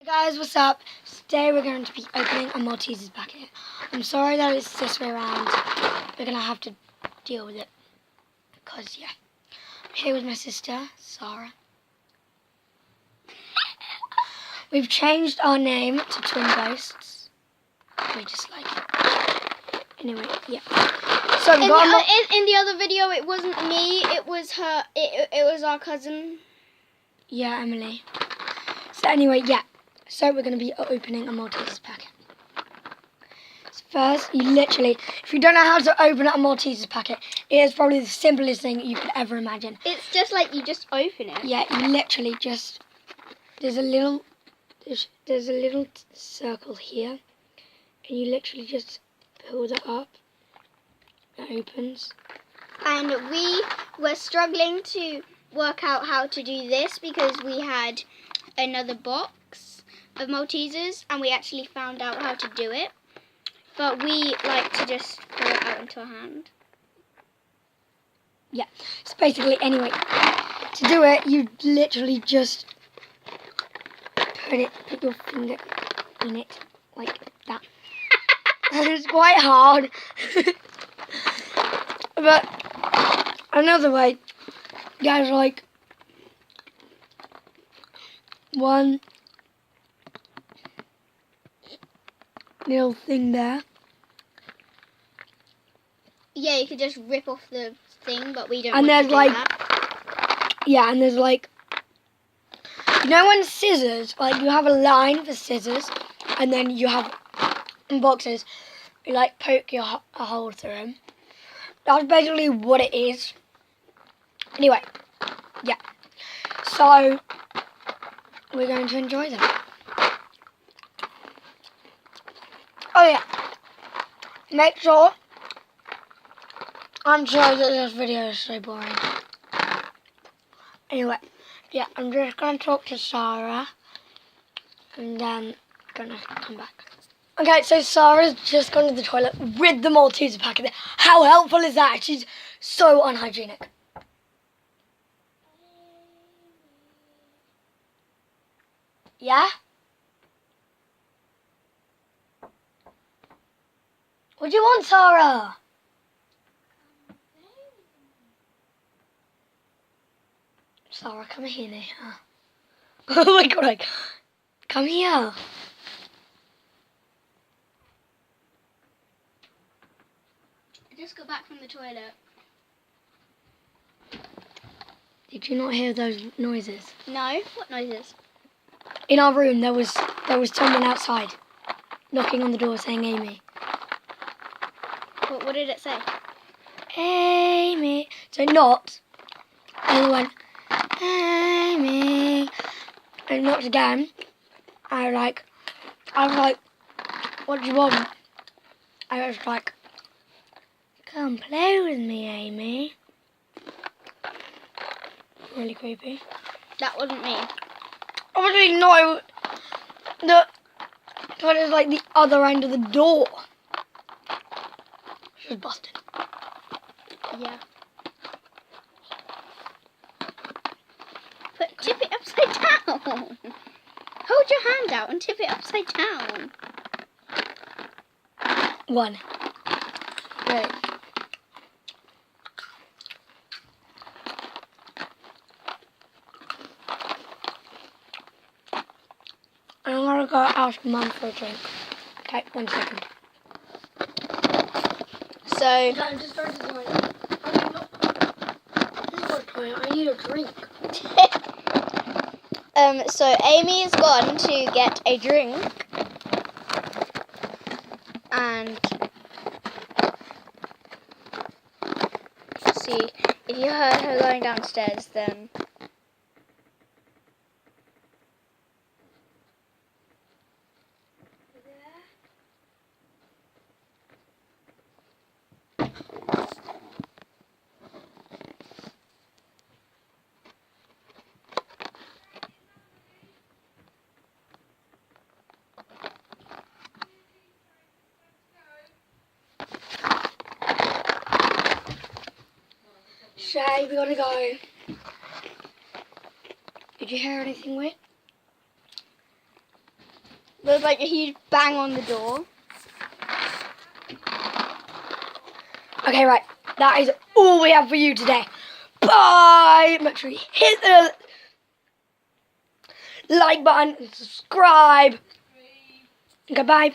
Hey guys, what's up? Today we're going to be opening a Maltesers packet. I'm sorry that it's this way around. We're going to have to deal with it. Because, yeah. I'm here with my sister, Sarah. We've changed our name to Twin Ghosts. We just like it. Anyway, yeah. So we got in the other video, it wasn't me. It was her. It was our cousin. Yeah, Emily. So anyway, yeah. So we're going to be opening a Maltesers packet. So first, you literally, if you don't know how to open a Maltesers packet, it is probably the simplest thing you could ever imagine. It's just like you just open it. Yeah, you literally just, there's a little circle here, and you literally just pull that up. It opens. And we were struggling to work out how to do this because we had another box of Maltesers, and we actually found out how to do it. But we like to just pull it out into our hand. Yeah. So basically, anyway, to do it, you literally just put your finger in it like that. It's quite hard. But another way, there's like one little thing there. Yeah, you could just rip off the thing, but we don't. And want there's to do like, that. yeah, and there's like, you know when scissors, like you have a line for scissors, and then you have boxes, you like poke a hole through them. That's basically what it is. Anyway, yeah. So we're going to enjoy them. Oh yeah. Make sure. I'm sorry that this video is so boring. Anyway, yeah, I'm just going to talk to Sarah, and then I'm going to come back. Okay, so Sarah's just gone to the toilet with the Malteser packet. How helpful is that? She's so unhygienic. Yeah? What do you want, Sarah? Sarah, come here now. Oh my god, come here. I just got back from the toilet. Did you not hear those noises? No? What noises? In our room, there was someone outside knocking on the door saying Amy. What did it say? Amy. So not. And it went, Amy. And it knocked again. I was like, what do you want? I was like, come play with me, Amy. Really creepy. That wasn't me. Obviously no. The toilet is like the other end of the door. She was busted. Yeah. Tip it upside down. Hold your hand out and tip it upside down. One. Great. I'm gonna go ask Mum for a drink. Okay, 1 second. So I'm just going to the toilet. I need a drink. So Amy has gone to get a drink, and see if you heard her going downstairs, then. Shay, we gotta go. Did you hear anything weird? There was like a huge bang on the door. Okay, right. That is all we have for you today. Bye! Make sure you hit the like button and subscribe. Goodbye.